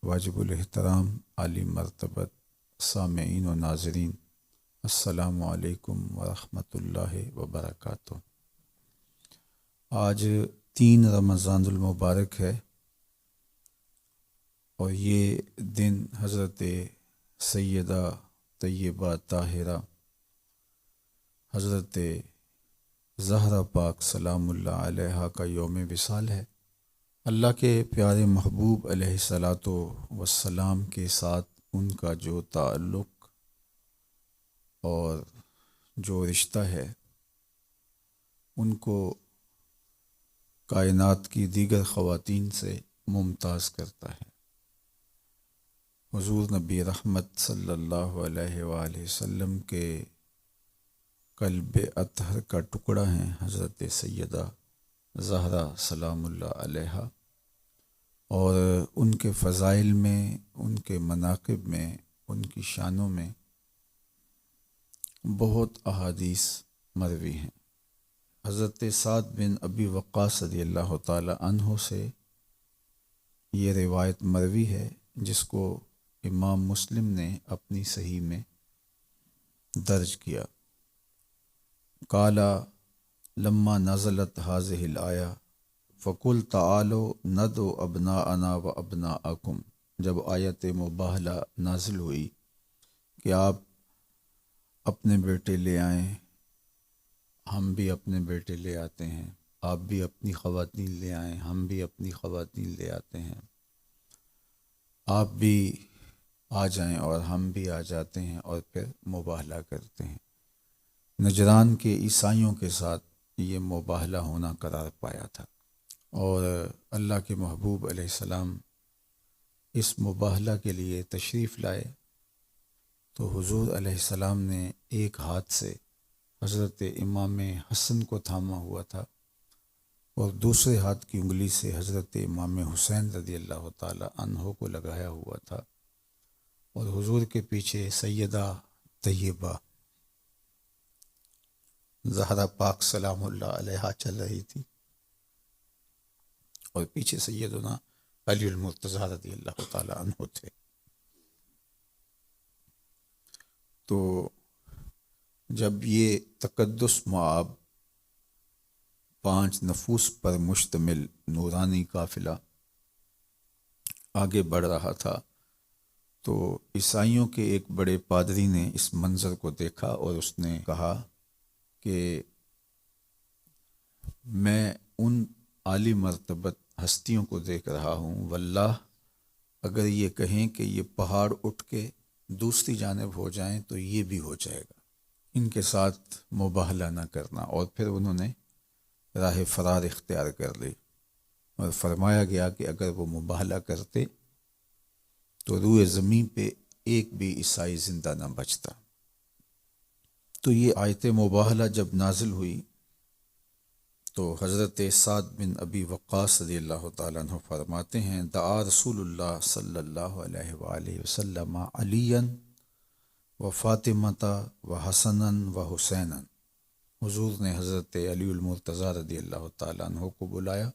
واجب الاحترام عالی مرتبت سامعین و ناظرین، السلام علیکم ورحمۃ اللہ وبرکاتہ۔ آج 3 رمضان المبارک ہے اور یہ دن حضرت سیدہ طیبہ طاہرہ حضرت زہرا پاک سلام اللہ علیہا کا یوم وصال ہے۔ اللہ کے پیارے محبوب علیہ الصلاۃ والسلام کے ساتھ ان کا جو تعلق اور جو رشتہ ہے ان کو کائنات کی دیگر خواتین سے ممتاز کرتا ہے۔ حضور نبی رحمت صلی اللہ علیہ وآلہ وسلم کے قلب اطہر کا ٹکڑا ہیں حضرت سیدہ زہرا سلام اللہ علیہا، اور ان کے فضائل میں، ان کے مناقب میں، ان کی شانوں میں بہت احادیث مروی ہیں۔ حضرت سعد بن ابی وقاص رضی اللہ تعالی عنہ سے یہ روایت مروی ہے جس کو امام مسلم نے اپنی صحیح میں درج کیا۔ قالا لما نزلت هذه الآیہ فقل تعالوا ندعو ابناءنا و ابناءکم، جب آیت مباہلہ نازل ہوئی کہ آپ اپنے بیٹے لے آئیں، ہم بھی اپنے بیٹے لے آتے ہیں، آپ بھی اپنی خواتین لے آئیں، ہم بھی اپنی خواتین لے آتے ہیں، آپ بھی آ جائیں اور ہم بھی آ جاتے ہیں، اور پھر مباہلہ کرتے ہیں۔ نجران کے عیسائیوں کے ساتھ یہ مباہلہ ہونا قرار پایا تھا، اور اللہ کے محبوب علیہ السلام اس مباہلہ کے لیے تشریف لائے تو حضور علیہ السلام نے ایک ہاتھ سے حضرت امام حسن کو تھاما ہوا تھا اور دوسرے ہاتھ کی انگلی سے حضرت امام حسین رضی اللہ تعالی عنہ کو لگایا ہوا تھا، اور حضور کے پیچھے سیدہ طیبہ زہرا پاک سلام اللہ علیہا چل رہی تھی، اور پیچھے سیدنا علی المرتضیٰ رضی اللہ تعالی عنہ تھے۔ تو جب یہ تقدس مآب 5 نفوس پر مشتمل نورانی قافلہ آگے بڑھ رہا تھا تو عیسائیوں کے ایک بڑے پادری نے اس منظر کو دیکھا اور اس نے کہا کہ میں ان عالی مرتبت ہستیوں کو دیکھ رہا ہوں، واللہ اگر یہ کہیں کہ یہ پہاڑ اٹھ کے دوسری جانب ہو جائیں تو یہ بھی ہو جائے گا، ان کے ساتھ مباہلہ نہ کرنا۔ اور پھر انہوں نے راہ فرار اختیار کر لی، اور فرمایا گیا کہ اگر وہ مباہلہ کرتے تو روئے زمین پہ ایک بھی عیسائی زندہ نہ بچتا۔ تو یہ آیت مباہلہ جب نازل ہوئی تو حضرت سعد بن ابی وقاص رضی اللہ تعالیٰ عنہ فرماتے ہیں دعا رسول اللہ صلی اللہ علیہ وآلہ وسلم علی و فاطمۃ و حسنا و حسینا، حضور نے حضرت علی المرتضیٰ رضی اللہ تعالیٰ عنہ کو بلایا،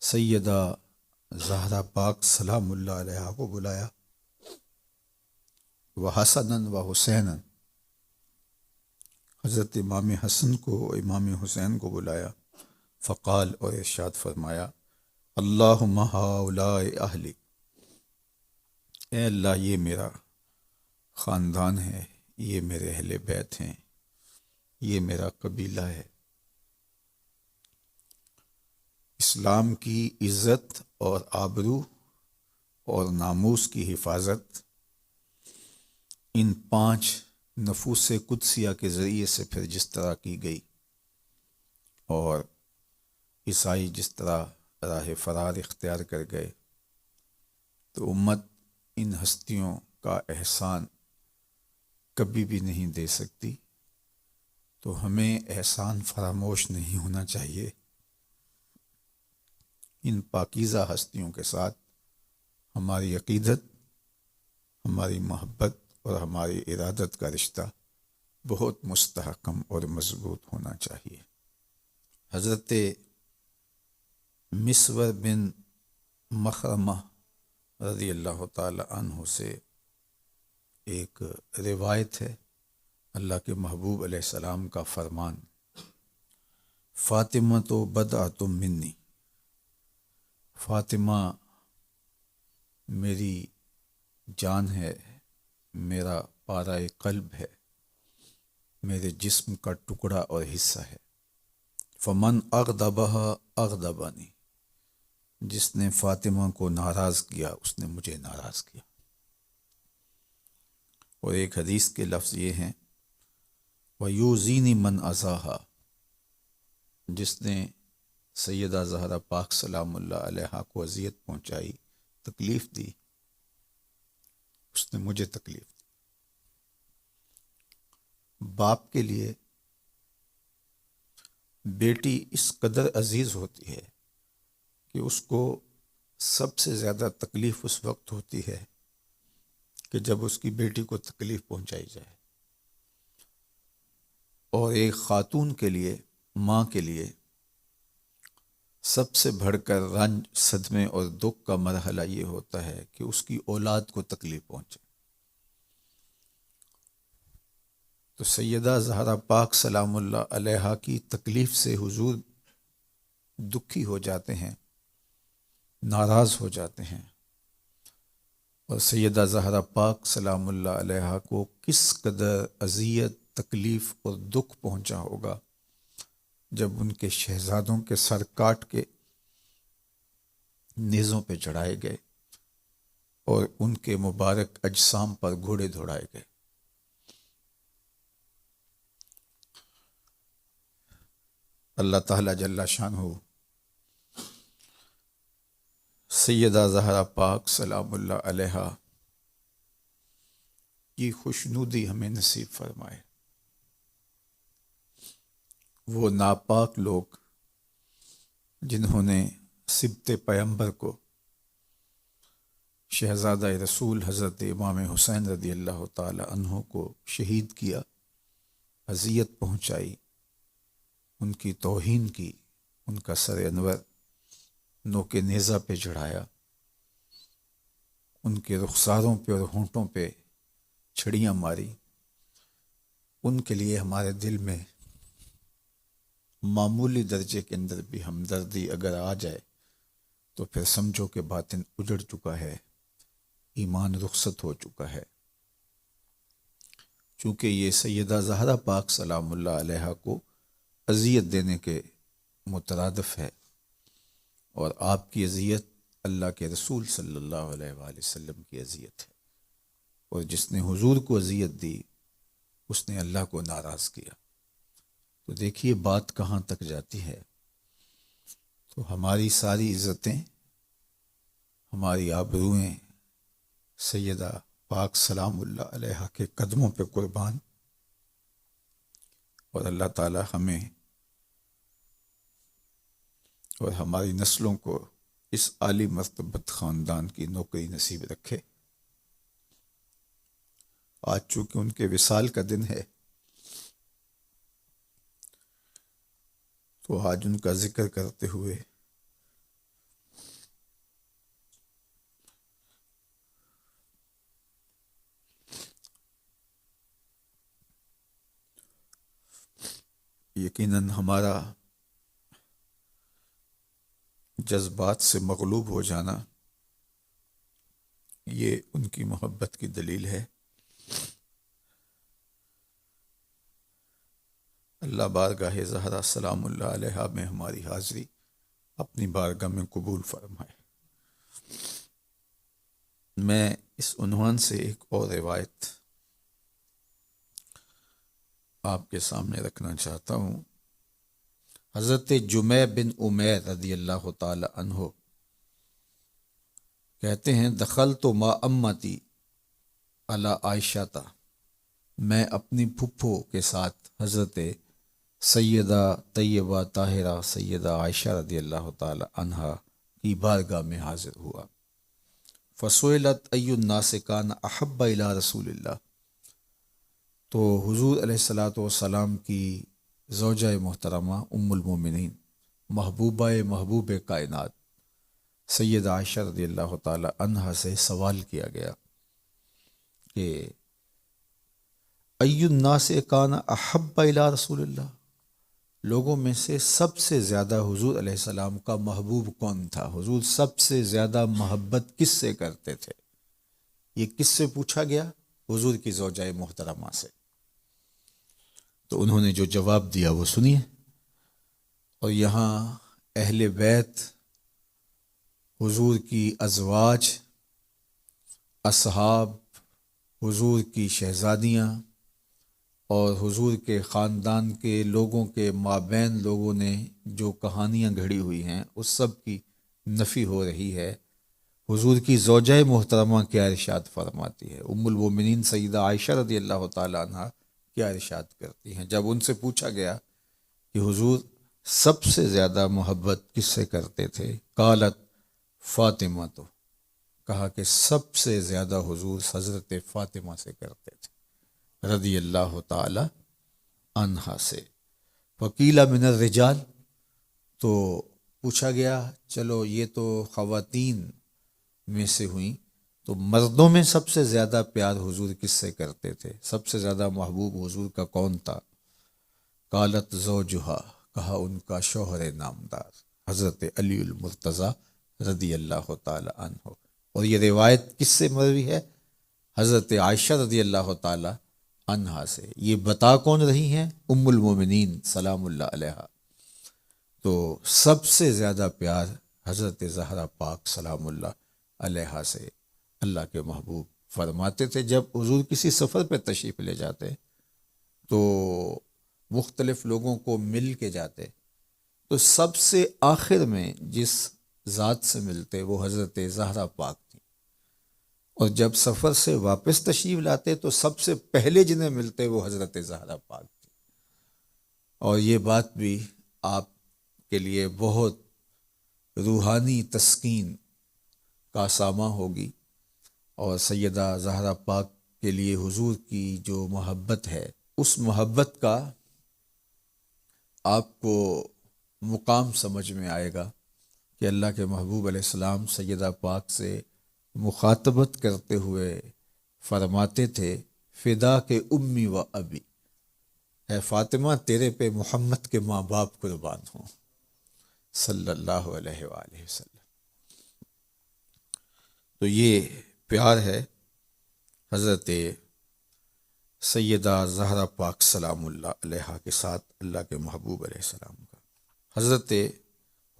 سیدہ زہرا پاک سلام اللہ علیہ کو بلایا، و حسنا و حسینا، حضرت امام حسن کو، امام حسین کو بلایا، فقال، اور ارشاد فرمایا اللہم ہؤلاء اہلی، اے اللہ یہ میرا خاندان ہے، یہ میرے اہل بیت ہیں، یہ میرا قبیلہ ہے۔ اسلام کی عزت اور آبرو اور ناموس کی حفاظت ان 5 نفوس قدسیہ کے ذریعے سے پھر جس طرح کی گئی، اور عیسائی جس طرح راہ فرار اختیار کر گئے، تو امت ان ہستیوں کا احسان کبھی بھی نہیں دے سکتی۔ تو ہمیں احسان فراموش نہیں ہونا چاہیے، ان پاکیزہ ہستیوں کے ساتھ ہماری عقیدت، ہماری محبت اور ہماری ارادت کا رشتہ بہت مستحکم اور مضبوط ہونا چاہیے۔ حضرت مسور بن مخرمہ رضی اللہ تعالی عنہ سے ایک روایت ہے، اللہ کے محبوب علیہ السلام کا فرمان، فاطمہ تو بدعۃ منی، فاطمہ میری جان ہے، میرا پارہ قلب ہے، میرے جسم کا ٹکڑا اور حصہ ہے۔ فمن اغضبہا اغضبانی، جس نے فاطمہ کو ناراض کیا اس نے مجھے ناراض کیا۔ اور ایک حدیث کے لفظ یہ ہیں، وَيُوزِينِ مَنْ أَذَاهَا، جس نے سیدہ زہرا پاک سلام اللہ علیہا کو اذیت پہنچائی، تکلیف دی، اس نے مجھے تکلیف دی۔ باپ کے لیے بیٹی اس قدر عزیز ہوتی ہے کہ اس کو سب سے زیادہ تکلیف اس وقت ہوتی ہے کہ جب اس کی بیٹی کو تکلیف پہنچائی جائے۔ اور ایک خاتون کے لیے، ماں کے لیے سب سے بڑھ کر رنج، صدمے اور دکھ کا مرحلہ یہ ہوتا ہے کہ اس کی اولاد کو تکلیف پہنچے۔ تو سیدہ زہرا پاک سلام اللہ علیہا کی تکلیف سے حضور دکھی ہو جاتے ہیں، ناراض ہو جاتے ہیں۔ اور سیدہ زہرا پاک سلام اللہ علیہا کو کس قدر اذیت، تکلیف اور دکھ پہنچا ہوگا جب ان کے شہزادوں کے سر کاٹ کے نیزوں پہ چڑھائے گئے اور ان کے مبارک اجسام پر گھوڑے دوڑائے گئے۔ اللہ تعالیٰ جل شانہ سیدہ زہرا پاک سلام اللہ علیہا کی خوشنودی ہمیں نصیب فرمائے۔ وہ ناپاک لوگ جنہوں نے سبط پیمبر کو، شہزادہ رسول حضرت امام حسین رضی اللہ تعالی عنہ کو شہید کیا، اذیت پہنچائی، ان کی توہین کی، ان کا سر انور نوک نیزہ پہ چڑھایا، ان کے رخساروں پہ اور ہونٹوں پہ چھڑیاں ماری، ان کے لیے ہمارے دل میں معمولی درجے کے اندر بھی ہمدردی اگر آ جائے تو پھر سمجھو کہ باطن اجڑ چکا ہے، ایمان رخصت ہو چکا ہے۔ چونکہ یہ سیدہ زہرا پاک سلام اللہ علیہا کو اذیت دینے کے مترادف ہے، اور آپ کی اذیت اللہ کے رسول صلی اللہ علیہ وآلہ وسلم کی اذیت ہے، اور جس نے حضور کو اذیت دی اس نے اللہ کو ناراض کیا۔ تو دیکھیے بات کہاں تک جاتی ہے۔ تو ہماری ساری عزتیں، ہماری آبروئیں سیدہ پاک سلام اللہ علیہا کے قدموں پہ قربان، اور اللہ تعالی ہمیں اور ہماری نسلوں کو اس عالی مرتبت خاندان کی نوکری نصیب رکھے۔ آج چونکہ ان کے وصال کا دن ہے تو آج ان کا ذکر کرتے ہوئے یقیناً ہمارا جذبات سے مغلوب ہو جانا یہ ان کی محبت کی دلیل ہے۔ اللہ بارگاہ زہرا سلام اللہ علیہا میں ہماری حاضری اپنی بارگاہ میں قبول فرمائے۔ میں اس عنوان سے ایک اور روایت آپ کے سامنے رکھنا چاہتا ہوں۔ حضرت جمیع بن عمیر رضی اللہ تعالی عنہ کہتے ہیں، دخلت ما امتی علی عائشہ تا، میں اپنی پھپھو کے ساتھ حضرت سیدہ طیبہ طاہرہ سیدہ عائشہ رضی اللہ تعالی عنہا کی بارگاہ میں حاضر ہوا۔ فسئلت ای الناس کان احب الی رسول اللہ، تو حضور علیہ الصلاۃ والسلام کی زوجہ محترمہ ام المومنین، محبوبہ محبوب کائنات سید عائشہ رضی اللہ تعالی عنہا سے سوال کیا گیا کہ ای الناس کان احب الی رسول اللہ، لوگوں میں سے سب سے زیادہ حضور علیہ السلام کا محبوب کون تھا، حضور سب سے زیادہ محبت کس سے کرتے تھے؟ یہ کس سے پوچھا گیا؟ حضور کی زوجہ محترمہ سے۔ تو انہوں نے جو جواب دیا وہ سنیے۔ اور یہاں اہل بیت، حضور کی ازواج، اصحاب، حضور کی شہزادیاں اور حضور کے خاندان کے لوگوں کے مابین لوگوں نے جو کہانیاں گھڑی ہوئی ہیں اس سب کی نفی ہو رہی ہے۔ حضور کی زوجہ محترمہ کیا ارشاد فرماتی ہے، ام المومنین سیدہ عائشہ رضی اللہ تعالی عنہ کیا ارشاد کرتی ہیں جب ان سے پوچھا گیا کہ حضور سب سے زیادہ محبت کس سے کرتے تھے؟ قالت فاطمہ، تو کہا کہ سب سے زیادہ حضور حضرت فاطمہ سے کرتے تھے رضی اللہ تعالی عنہا سے۔ وقیل من الرجال، تو پوچھا گیا چلو یہ تو خواتین میں سے ہوئیں، تو مردوں میں سب سے زیادہ پیار حضور کس سے کرتے تھے، سب سے زیادہ محبوب حضور کا کون تھا؟ قالت زوجہا، کہا ان کا شوہر نامدار حضرت علی المرتضیٰ رضی اللہ تعالی عنہ۔ اور یہ روایت کس سے مروی ہے؟ حضرت عائشہ رضی اللہ تعالی عنہا سے۔ یہ بتا کون رہی ہیں؟ ام المومنین سلام اللہ علیہا۔ تو سب سے زیادہ پیار حضرت زہرا پاک سلام اللہ علیہا سے اللہ کے محبوب فرماتے تھے۔ جب حضور کسی سفر پہ تشریف لے جاتے تو مختلف لوگوں کو مل کے جاتے، تو سب سے آخر میں جس ذات سے ملتے وہ حضرت زہرا پاک تھی، اور جب سفر سے واپس تشریف لاتے تو سب سے پہلے جنہیں ملتے وہ حضرت زہرا پاک تھی۔ اور یہ بات بھی آپ کے لیے بہت روحانی تسکین کا ساماں ہوگی، اور سیدہ زہرا پاک کے لیے حضور کی جو محبت ہے اس محبت کا آپ کو مقام سمجھ میں آئے گا کہ اللہ کے محبوب علیہ السلام سیدہ پاک سے مخاطبت کرتے ہوئے فرماتے تھے فدا کے امی و ابی، اے فاطمہ تیرے پہ محمد کے ماں باپ قربان ہوں صلی اللہ علیہ وآلہ وسلم۔ تو یہ پیار ہے حضرت سیدہ زہرا پاک سلام اللہ علیہا کے ساتھ اللہ کے محبوب علیہ السلام کا۔ حضرت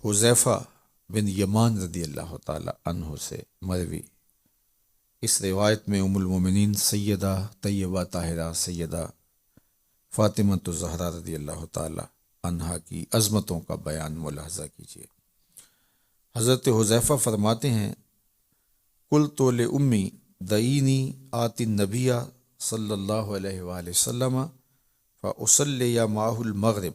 حذیفہ بن یمان رضی اللہ تعالی عنہ سے مروی اس روایت میں ام المومنین سیدہ طیبہ طاہرہ سیدہ فاطمہ الزہرا رضی اللہ تعالی عنہا کی عظمتوں کا بیان ملاحظہ کیجیے۔ حضرت حذیفہ فرماتے ہیں قلت لأمی دعینی آتی النبی صلی اللہ علیہ وآلہ وسلم فأصلی معہ المغرب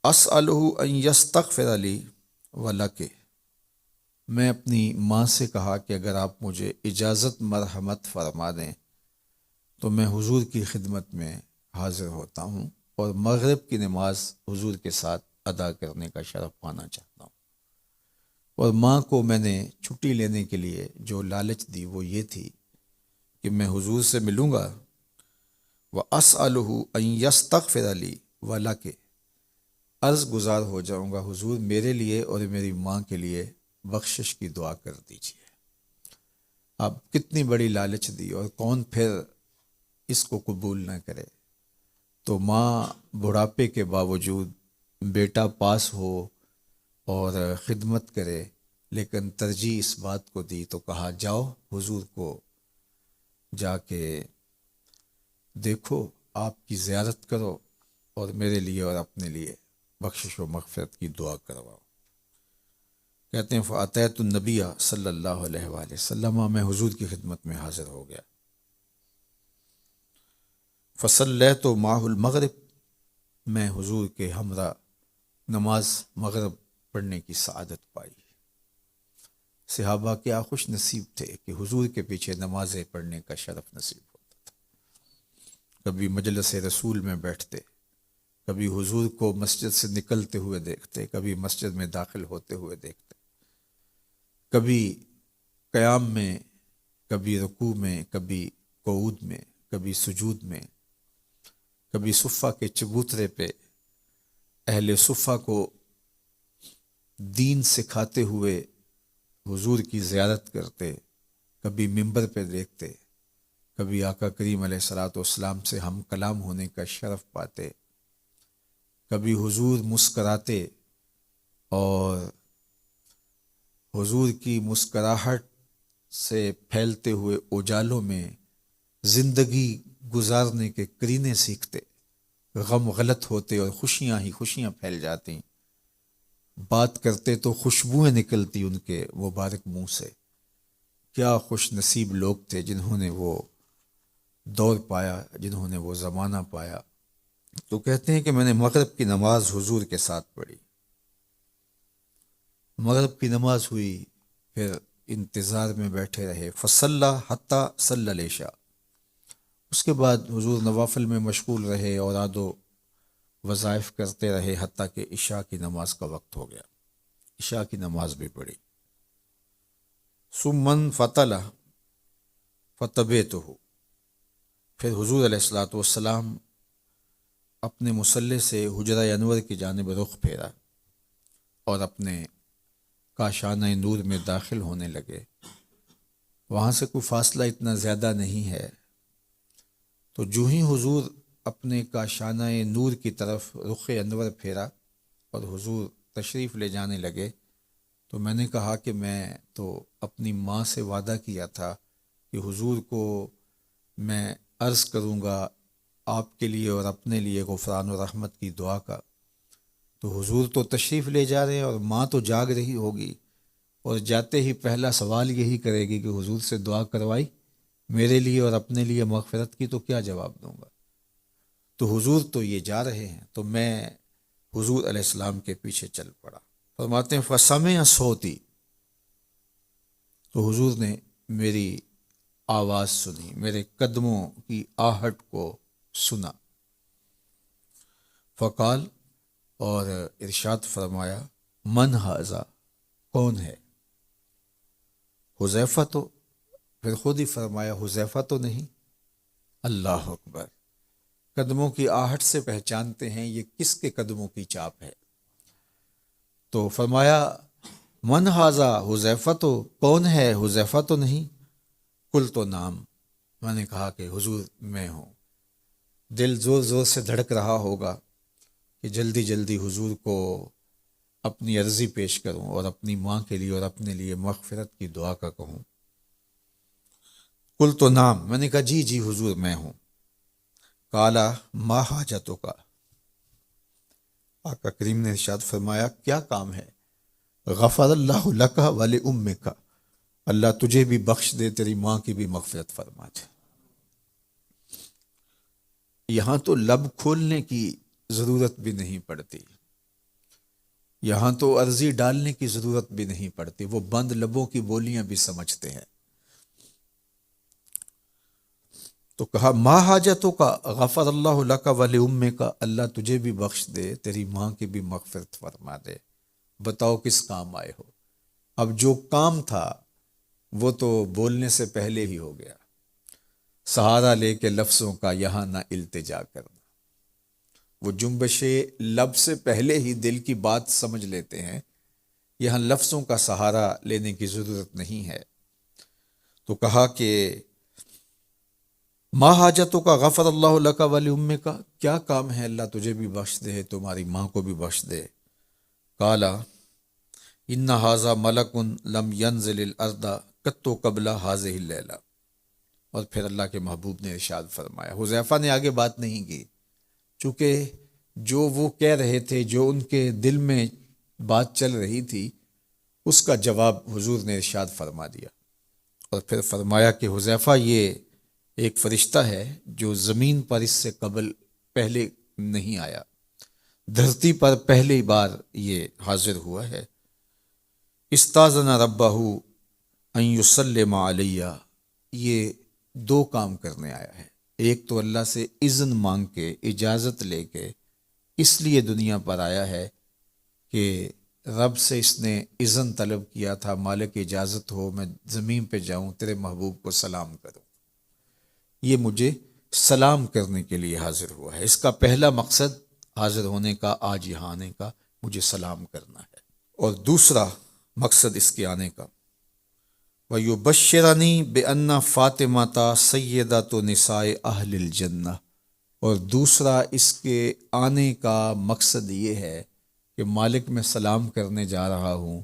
واسألہ ان یستغفر لی ولک، میں اپنی ماں سے کہا کہ اگر آپ مجھے اجازت مرحمت فرما دیں تو میں حضور کی خدمت میں حاضر ہوتا ہوں اور مغرب کی نماز حضور کے ساتھ ادا کرنے کا شرف پانا چاہتا ہوں۔ اور ماں کو میں نے چھٹی لینے کے لیے جو لالچ دی وہ یہ تھی کہ میں حضور سے ملوں گا وَأَسْأَلُهُ أَن يَسْتَغْفِرَ لِي وَلَكِ، عرض گزار ہو جاؤں گا حضور میرے لیے اور میری ماں کے لیے بخشش کی دعا کر دیجیے۔ اب کتنی بڑی لالچ دی، اور کون پھر اس کو قبول نہ کرے؟ تو ماں بڑھاپے کے باوجود بیٹا پاس ہو اور خدمت کرے، لیکن ترجیح اس بات کو دی تو کہا جاؤ حضور کو جا کے دیکھو، آپ کی زیارت کرو اور میرے لیے اور اپنے لیے بخشش و مغفرت کی دعا کرواؤ۔ کہتے ہیں فاتیت النبی صلی اللہ علیہ وآلہ وسلم، میں حضور کی خدمت میں حاضر ہو گیا۔ فصلیت معہ المغرب، میں حضور کے ہمراہ نماز مغرب پڑھنے کی سعادت پائی۔ صحابہ کیا خوش نصیب تھے کہ حضور کے پیچھے نمازیں پڑھنے کا شرف نصیب ہوتا تھا۔ کبھی مجلس رسول میں بیٹھتے کبھی حضور کو مسجد سے نکلتے ہوئے دیکھتے، کبھی مسجد میں داخل ہوتے ہوئے دیکھتے، کبھی قیام میں، کبھی رکوع میں، کبھی قعود میں، کبھی سجود میں، کبھی صفہ کے چبوترے پہ اہل صفہ کو دین سکھاتے ہوئے حضور کی زیارت کرتے، کبھی ممبر پہ دیکھتے، کبھی آقا کریم علیہ الصلوۃ والسلام سے ہم کلام ہونے کا شرف پاتے، کبھی حضور مسکراتے اور حضور کی مسکراہٹ سے پھیلتے ہوئے اجالوں میں زندگی گزارنے کے کرینے سیکھتے، غم غلط ہوتے اور خوشیاں ہی خوشیاں پھیل جاتی، بات کرتے تو خوشبوئیں نکلتی ان کے مبارک منہ سے۔ کیا خوش نصیب لوگ تھے جنہوں نے وہ دور پایا، جنہوں نے وہ زمانہ پایا۔ تو کہتے ہیں کہ میں نے مغرب کی نماز حضور کے ساتھ پڑھی، مغرب کی نماز ہوئی، پھر انتظار میں بیٹھے رہے، فصلی حتی صلی العشاء، اس کے بعد حضور نوافل میں مشغول رہے اور اوراد وظائف کرتے رہے حتیٰ کہ عشاء کی نماز کا وقت ہو گیا، عشاء کی نماز بھی پڑھی۔ ثم انفطل فتبعته، پھر حضور علیہ الصلوۃ والسلام اپنے مصلی سے حجرہ انور کی جانب رخ پھیرا اور اپنے کاشانہ نور میں داخل ہونے لگے۔ وہاں سے کوئی فاصلہ اتنا زیادہ نہیں ہے، تو جو ہی حضور اپنے کاشانہ نور کی طرف رخ انور پھیرا اور حضور تشریف لے جانے لگے، تو میں نے کہا کہ میں تو اپنی ماں سے وعدہ کیا تھا کہ حضور کو میں عرض کروں گا آپ کے لیے اور اپنے لیے غفران و رحمت کی دعا کا، تو حضور تو تشریف لے جا رہے ہیں اور ماں تو جاگ رہی ہوگی، اور جاتے ہی پہلا سوال یہی کرے گی کہ حضور سے دعا کروائی میرے لیے اور اپنے لیے مغفرت کی، تو کیا جواب دوں گا؟ تو حضور تو یہ جا رہے ہیں، تو میں حضور علیہ السلام کے پیچھے چل پڑا۔ فرماتے ہیں فسمع صوتی، تو حضور نے میری آواز سنی، میرے قدموں کی آہٹ کو سنا۔ فقال، اور ارشاد فرمایا، من ھذا، کون ہے؟ حذیفہ، تو پھر خود ہی فرمایا حذیفہ تو نہیں۔ اللہ اکبر، قدموں کی آہٹ سے پہچانتے ہیں یہ کس کے قدموں کی چاپ ہے۔ تو فرمایا من ھذا، حذیفہ، تو کون ہے؟ حذیفہ تو نہیں۔ قل تو نام، میں نے کہا کہ حضور میں ہوں۔ دل زور زور سے دھڑک رہا ہوگا کہ جلدی جلدی حضور کو اپنی عرضی پیش کروں اور اپنی ماں کے لیے اور اپنے لیے مغفرت کی دعا کا کہوں۔ قل تو نام، میں نے کہا جی جی حضور میں ہوں۔ قالا ما حاجتک، آقا کریم نے ارشاد فرمایا کیا کام ہے؟ غفر اللہ لک ولامک، اللہ تجھے بھی بخش دے، تیری ماں کی بھی مغفرت فرما دے۔ یہاں تو لب کھولنے کی ضرورت بھی نہیں پڑتی، یہاں تو عرضی ڈالنے کی ضرورت بھی نہیں پڑتی، وہ بند لبوں کی بولیاں بھی سمجھتے ہیں۔ تو کہا ما حاجتوں کا، غفر اللہ لک ولامک، اللہ تجھے بھی بخش دے، تیری ماں کی بھی مغفرت فرما دے۔ بتاؤ کس کام آئے ہو؟ اب جو کام تھا وہ تو بولنے سے پہلے ہی ہو گیا، سہارا لے کے لفظوں کا یہاں نہ التجا کرنا۔ وہ جنبش لب سے پہلے ہی دل کی بات سمجھ لیتے ہیں، یہاں لفظوں کا سہارا لینے کی ضرورت نہیں ہے۔ تو کہا کہ ما حاجتوں کا، غفر اللہ لک ولامک، کیا کام ہے اللہ تجھے بھی بخش دے، تمہاری ماں کو بھی بخش دے۔ قالا ان ھذا ملک لم ینزل الارض قط قبل ھذہ اللیلہ، اور پھر اللہ کے محبوب نے ارشاد فرمایا، حذیفہ نے آگے بات نہیں کی، چونکہ جو وہ کہہ رہے تھے، جو ان کے دل میں بات چل رہی تھی، اس کا جواب حضور نے ارشاد فرما دیا، اور پھر فرمایا کہ حذیفہ یہ ایک فرشتہ ہے جو زمین پر اس سے قبل پہلے نہیں آیا، دھرتی پر پہلی بار یہ حاضر ہوا ہے۔ استاذن ربہ ان یسلم علیہ، یہ دو کام کرنے آیا ہے، ایک تو اللہ سے اذن مانگ کے، اجازت لے کے اس لیے دنیا پر آیا ہے کہ رب سے اس نے اذن طلب کیا تھا، مالک اجازت ہو میں زمین پہ جاؤں تیرے محبوب کو سلام کروں۔ یہ مجھے سلام کرنے کے لیے حاضر ہوا ہے، اس کا پہلا مقصد حاضر ہونے کا، آج یہاں آنے کا، مجھے سلام کرنا ہے۔ اور دوسرا مقصد اس کے آنے کا، وَيُبَشِّرَنِي بِأَنَّ فاطمہ سیدۃ نساء اہل الجنہ، اور دوسرا اس کے آنے کا مقصد یہ ہے کہ مالک میں سلام کرنے جا رہا ہوں،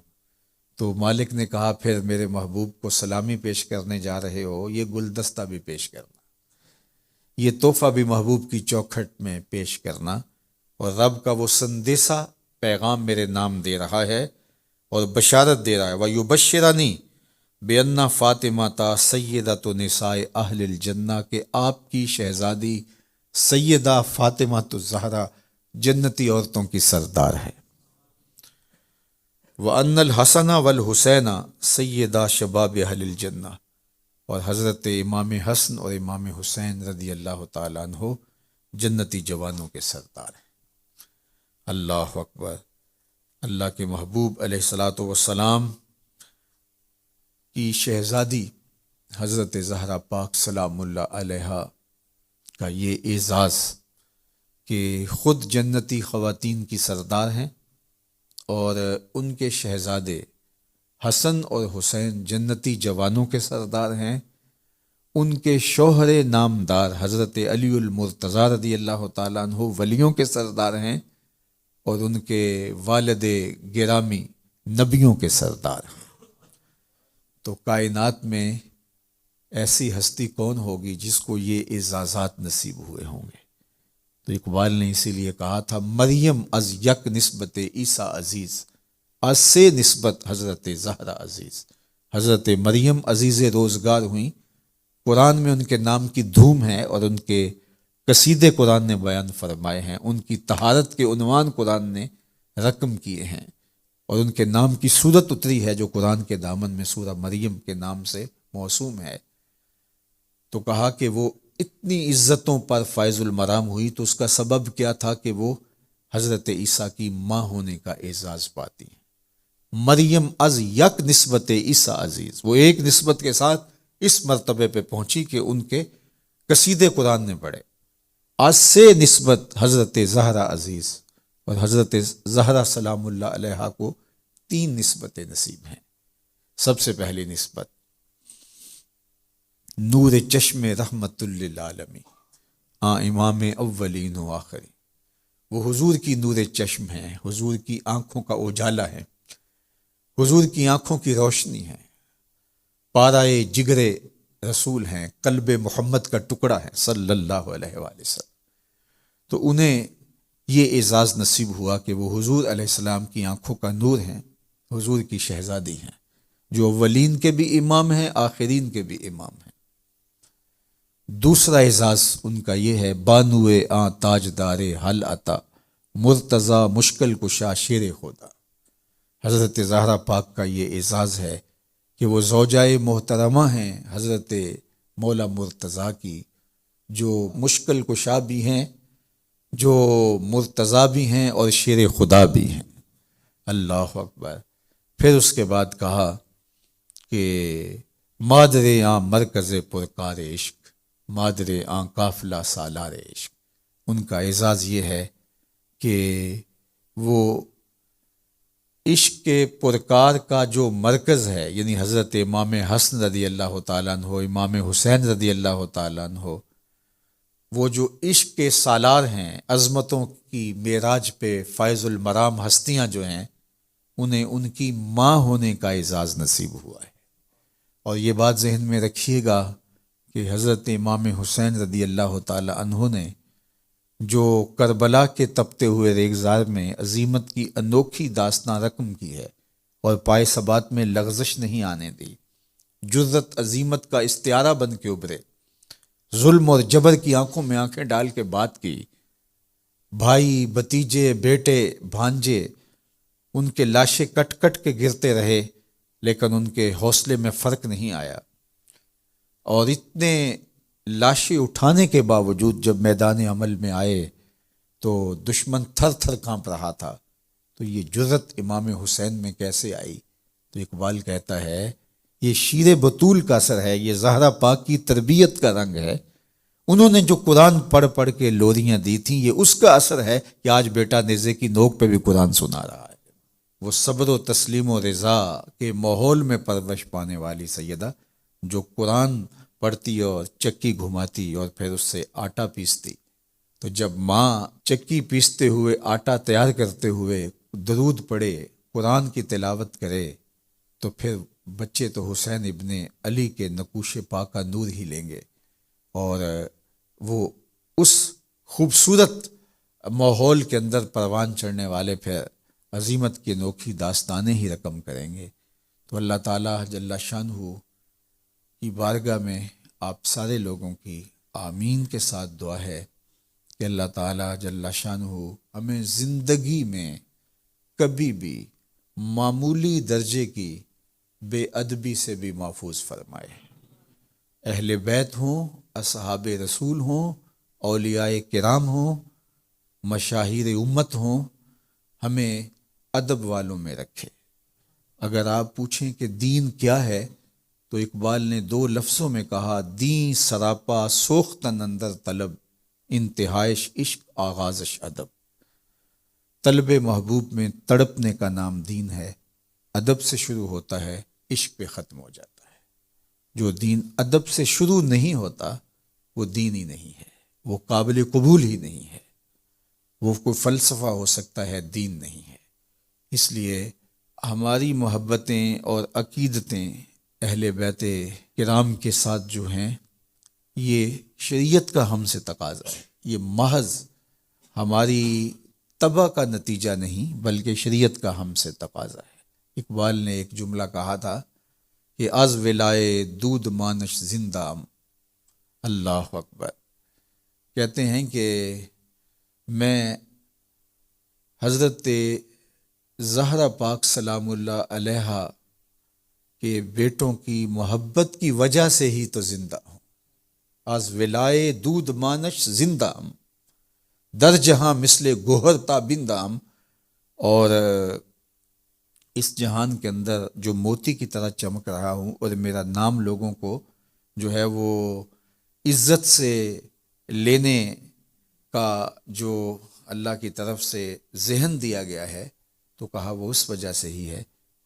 تو مالک نے کہا پھر میرے محبوب کو سلامی پیش کرنے جا رہے ہو، یہ گلدستہ بھی پیش کرنا، یہ تحفہ بھی محبوب کی چوکھٹ میں پیش کرنا، اور رب کا وہ سندیسہ پیغام میرے نام دے رہا ہے اور بشارت دے رہا ہے، وَيُبَشِّرَنِي بِأَنَّ فاطمہ سیدۃ نساء اہل الجنہ، کہ آپ کی شہزادی سیدہ فاطمہ الزہرا جنتی عورتوں کی سردار ہے۔ وَأَنَّ الْحَسَنَ وَالْحُسَيْنَ سیدہ شباب اہل الجنہ، اور حضرت امام حسن اور امام حسین رضی اللہ تعالیٰ عنہ جنتی جوانوں کے سردار ہیں۔ اللہ اکبر! اللہ کے محبوب علیہ الصلاۃ والسلام کی شہزادی حضرت زہرا پاک سلام اللہ علیہا کا یہ اعزاز کہ خود جنتی خواتین کی سردار ہیں، اور ان کے شہزادے حسن اور حسین جنتی جوانوں کے سردار ہیں، ان کے شوہر نامدار حضرت علی المرتضیٰ رضی اللہ تعالیٰ عنہ ولیوں کے سردار ہیں، اور ان کے والد گرامی نبیوں کے سردار ہیں۔ تو کائنات میں ایسی ہستی کون ہوگی جس کو یہ اعزازات نصیب ہوئے ہوں گے؟ تو اقبال نے اسی لیے کہا تھا، مریم از یک نسبت عیسیٰ عزیز، از سے نسبت حضرت زہرا عزیز۔ حضرت مریم عزیز روزگار ہوئیں، قرآن میں ان کے نام کی دھوم ہے، اور ان کے قصیدے قرآن نے بیان فرمائے ہیں، ان کی طہارت کے عنوان قرآن نے رقم کیے ہیں، اور ان کے نام کی صورت اتری ہے جو قرآن کے دامن میں سورہ مریم کے نام سے موسوم ہے۔ تو کہا کہ وہ اتنی عزتوں پر فائز المرام ہوئی، تو اس کا سبب کیا تھا کہ وہ حضرت عیسیٰ کی ماں ہونے کا اعزاز پاتی ہیں۔ مریم از یک نسبت عیسیٰ عزیز، وہ ایک نسبت کے ساتھ اس مرتبے پہ پہنچی کہ ان کے قصیدے قرآن نے پڑھے۔ از سے نسبت حضرت زہرا عزیز، اور حضرت زہرا سلام اللہ علیہا کو 3 نسبتیں نصیب ہیں۔ سب سے پہلی نسبت نور چشم رحمت للعالمین، امام اولین و آخری، وہ حضور کی نور چشم ہیں، حضور کی آنکھوں کا اجالا ہے، حضور کی آنکھوں کی روشنی ہے، پارائے جگر رسول ہیں، قلب محمد کا ٹکڑا ہے صلی اللہ علیہ وآلہ وسلم۔ تو انہیں یہ اعزاز نصیب ہوا کہ وہ حضور علیہ السلام کی آنکھوں کا نور ہیں، حضور کی شہزادی ہیں، جو اولین کے بھی امام ہیں، آخرین کے بھی امام ہیں۔ دوسرا اعزاز ان کا یہ ہے، بانوے آں تاجدار حل عطا، مرتضیٰ مشکل کشا شیر خدا۔ حضرت زہرا پاک کا یہ اعزاز ہے کہ وہ زوجائے محترمہ ہیں حضرت مولا مرتضیٰ کی، جو مشکل کشا بھی ہیں، جو مرتضیٰ بھی ہیں، اور شیر خدا بھی ہیں۔ اللہ اکبر! پھر اس کے بعد کہا کہ مادر آں مرکز پرکار عشق، مادر آں قافلہ سالار عشق۔ ان کا اعزاز یہ ہے کہ وہ عشق کے پرکار کا جو مرکز ہے، یعنی حضرت امام حسن رضی اللہ تعالیٰ عنہ، امام حسین رضی اللہ تعالیٰ عنہ، وہ جو عشق کے سالار ہیں، عظمتوں کی معراج پہ فائز المرام ہستیاں جو ہیں، انہیں ان کی ماں ہونے کا اعزاز نصیب ہوا ہے۔ اور یہ بات ذہن میں رکھیے گا کہ حضرت امام حسین رضی اللہ تعالیٰ عنہ نے جو کربلا کے تپتے ہوئے ریگزار میں عظیمت کی انوکھی داستاں رقم کی ہے، اور پائے ثبات میں لغزش نہیں آنے دی، جرت عظیمت کا استعارہ بن کے ابھرے، ظلم اور جبر کی آنکھوں میں آنکھیں ڈال کے بات کی، بھائی بھتیجے بیٹے بھانجے ان کے لاشیں کٹ کٹ کے گرتے رہے، لیکن ان کے حوصلے میں فرق نہیں آیا، اور اتنے لاشیں اٹھانے کے باوجود جب میدان عمل میں آئے تو دشمن تھر تھر کانپ رہا تھا، تو یہ جرت امام حسین میں کیسے آئی؟ تو اقبال کہتا ہے یہ شیر بطول کا اثر ہے، یہ زہرا پاک کی تربیت کا رنگ ہے، انہوں نے جو قرآن پڑھ پڑھ کے لوریاں دی تھیں یہ اس کا اثر ہے کہ آج بیٹا نیزے کی نوک پہ بھی قرآن سنا رہا ہے۔ وہ صبر و تسلیم و رضا کے ماحول میں پرورش پانے والی سیدہ، جو قرآن پڑھتی اور چکی گھماتی اور پھر اس سے آٹا پیستی، تو جب ماں چکی پیستے ہوئے آٹا تیار کرتے ہوئے درود پڑھے، قرآن کی تلاوت کرے، تو پھر بچے تو حسین ابن علی کے نقوش پا کا نور ہی لیں گے، اور وہ اس خوبصورت ماحول کے اندر پروان چڑھنے والے پھر عظیمت کی انوکھی داستانیں ہی رقم کریں گے۔ تو اللہ تعالیٰ جل شانہ کی بارگاہ میں آپ سارے لوگوں کی آمین کے ساتھ دعا ہے کہ اللہ تعالیٰ جل شانہ ہمیں زندگی میں کبھی بھی معمولی درجے کی بے ادبی سے بھی محفوظ فرمائے۔ اہل بیت ہوں، اصحاب رسول ہوں، اولیاء کرام ہوں، مشاہیر امت ہوں، ہمیں ادب والوں میں رکھے۔ اگر آپ پوچھیں کہ دین کیا ہے تو اقبال نے 2 لفظوں میں کہا، دین سراپا سوختن اندر طلب، انتہائش عشق آغازش ادب۔ طلب محبوب میں تڑپنے کا نام دین ہے، ادب سے شروع ہوتا ہے، عشق پہ ختم ہو جاتا ہے۔ جو دین ادب سے شروع نہیں ہوتا وہ دین ہی نہیں ہے، وہ قابل قبول ہی نہیں ہے، وہ کوئی فلسفہ ہو سکتا ہے، دین نہیں ہے۔ اس لیے ہماری محبتیں اور عقیدتیں اہل بیت کرام کے ساتھ جو ہیں، یہ شریعت کا ہم سے تقاضا ہے، یہ محض ہماری طبع کا نتیجہ نہیں بلکہ شریعت کا ہم سے تقاضا ہے۔ اقبال نے ایک جملہ کہا تھا کہ از ولائے دودھ مانش زندہ، اللہ اکبر، کہتے ہیں کہ میں حضرت زہرا پاک سلام اللہ علیہا کے بیٹوں کی محبت کی وجہ سے ہی تو زندہ ہوں۔ از ولائے دودھ مانش زندہ، در جہاں مثل گوہر تابندام، اور اس جہان کے اندر جو موتی کی طرح چمک رہا ہوں، اور میرا نام لوگوں کو جو ہے وہ عزت سے لینے کا جو اللہ کی طرف سے ذہن دیا گیا ہے، تو کہا وہ اس وجہ سے ہی ہے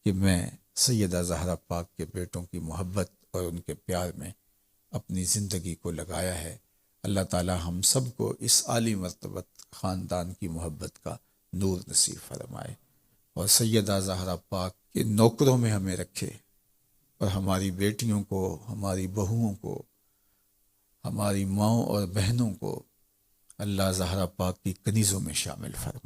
کہ میں سیدہ زہرا پاک کے بیٹوں کی محبت اور ان کے پیار میں اپنی زندگی کو لگایا ہے۔ اللہ تعالی ہم سب کو اس عالی مرتبت خاندان کی محبت کا نور نصیب فرمائے، اور سیدہ زہرا پاک کے نوکروں میں ہمیں رکھے، اور ہماری بیٹیوں کو، ہماری بہوؤں کو، ہماری ماؤں اور بہنوں کو اللہ زہرا پاک کی کنیزوں میں شامل فرمائے۔